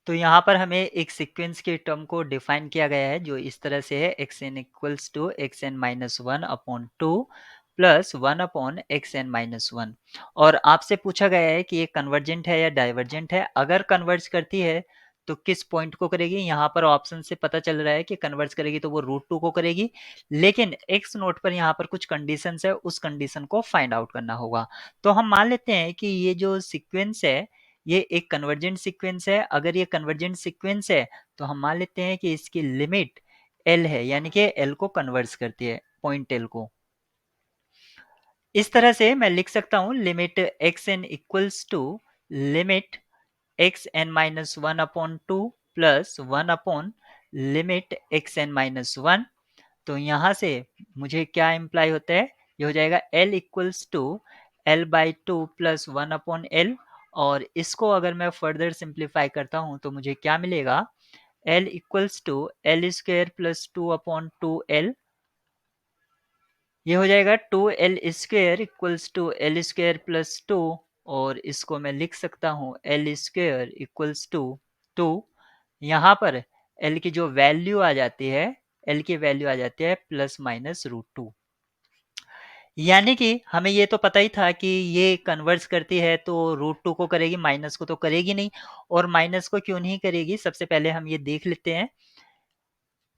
तो यहाँ पर हमें एक सीक्वेंस के टर्म को डिफाइन किया गया है जो इस तरह से है X N equals to X N minus one upon two plus one upon X N minus one. और आपसे पूछा गया है कि ये कन्वर्जेंट है या डाइवर्जेंट है। अगर कन्वर्ज करती है तो किस पॉइंट को करेगी। यहाँ पर ऑप्शन से पता चल रहा है कि कन्वर्ज करेगी तो वो रूट टू को करेगी, लेकिन एक्स नोट पर यहाँ पर कुछ कंडीशन है, उस कंडीशन को फाइंड आउट करना होगा। तो हम मान लेते हैं कि ये जो सीक्वेंस है ये एक कन्वर्जेंट सीक्वेंस है। अगर ये कन्वर्जेंट सीक्वेंस है तो हम मान लेते हैं कि इसकी लिमिट एल है, यानी कि एल को कन्वर्ज करती है, पॉइंट एल को। इस तरह से मैं लिख सकता हूं limit X N equals to limit X N minus one upon two plus one upon limit X N minus one. तो यहां से मुझे क्या इम्प्लाई होता है, ये हो जाएगा L equals to L by two plus one upon L. और इसको अगर मैं फर्दर सिंप्लीफाई करता हूं तो मुझे क्या मिलेगा, L equals to L square plus two upon two L. ये हो जाएगा two L square equals to L square plus two, और इसको मैं लिख सकता हूँ L square equals two two. यहाँ पर एल की जो वैल्यू आ जाती है, एल की वैल्यू आ जाती है प्लस माइनस रूट टू। यानी कि हमें ये तो पता ही था कि ये कन्वर्ज करती है तो रूट टू को करेगी, माइनस को तो करेगी नहीं। और माइनस को क्यों नहीं करेगी, सबसे पहले हम ये देख लेते हैं।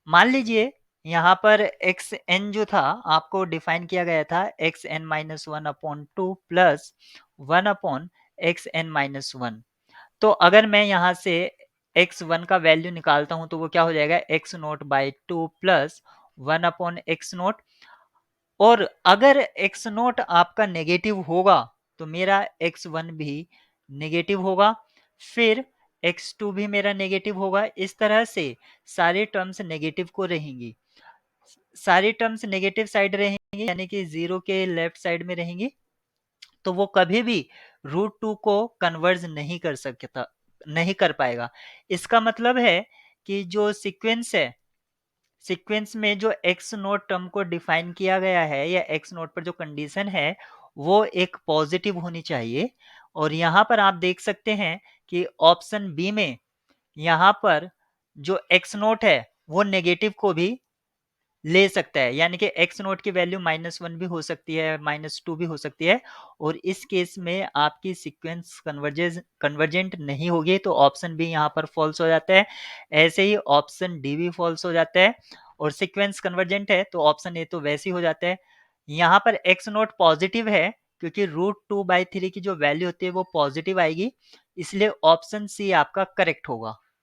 मान लीजिए यहाँ पर एक्स एन जो था आपको डिफाइन किया गया था X N minus one upon two plus one upon X N minus one. तो अगर मैं यहाँ से एक्स वन का वैल्यू निकालता हूँ तो वो क्या हो जाएगा, x note by two plus one upon x note. और अगर एक्स नोट आपका नेगेटिव होगा तो मेरा एक्स वन भी नेगेटिव होगा, फिर एक्स टू भी मेरा नेगेटिव होगा। इस तरह से सारे टर्म्स नेगेटिव को रहेंगी, सारी टर्म्स नेगेटिव साइड रहेंगी, यानी कि जीरो के लेफ्ट साइड में रहेंगी। तो वो कभी भी रूट टू को कन्वर्ज नहीं कर सकता, नहीं कर पाएगा। इसका मतलब है कि जो सीक्वेंस है, सीक्वेंस में जो एक्स नोट टर्म को डिफाइन किया गया है या एक्स नोट पर जो कंडीशन है वो एक पॉजिटिव होनी चाहिए। और यहाँ पर आप देख सकते हैं कि ऑप्शन बी में यहाँ पर जो एक्स नोट है वो नेगेटिव को भी ले सकता है, यानी कि एक्स नोट की वैल्यू माइनस वन भी हो सकती है, माइनस टू भी हो सकती है। और इस केस में आपकी सीक्वेंस कन्वर्जेंट नहीं होगी, तो ऑप्शन बी यहाँ पर फॉल्स हो जाता है। ऐसे ही ऑप्शन डी भी फॉल्स हो जाता है। और सीक्वेंस कन्वर्जेंट है तो ऑप्शन ए तो वैसे ही हो जाता है। यहाँ पर एक्स नोट पॉजिटिव है क्योंकि रूट टू बाई थ्री की जो वैल्यू होती है वो पॉजिटिव आएगी, इसलिए ऑप्शन सी आपका करेक्ट होगा।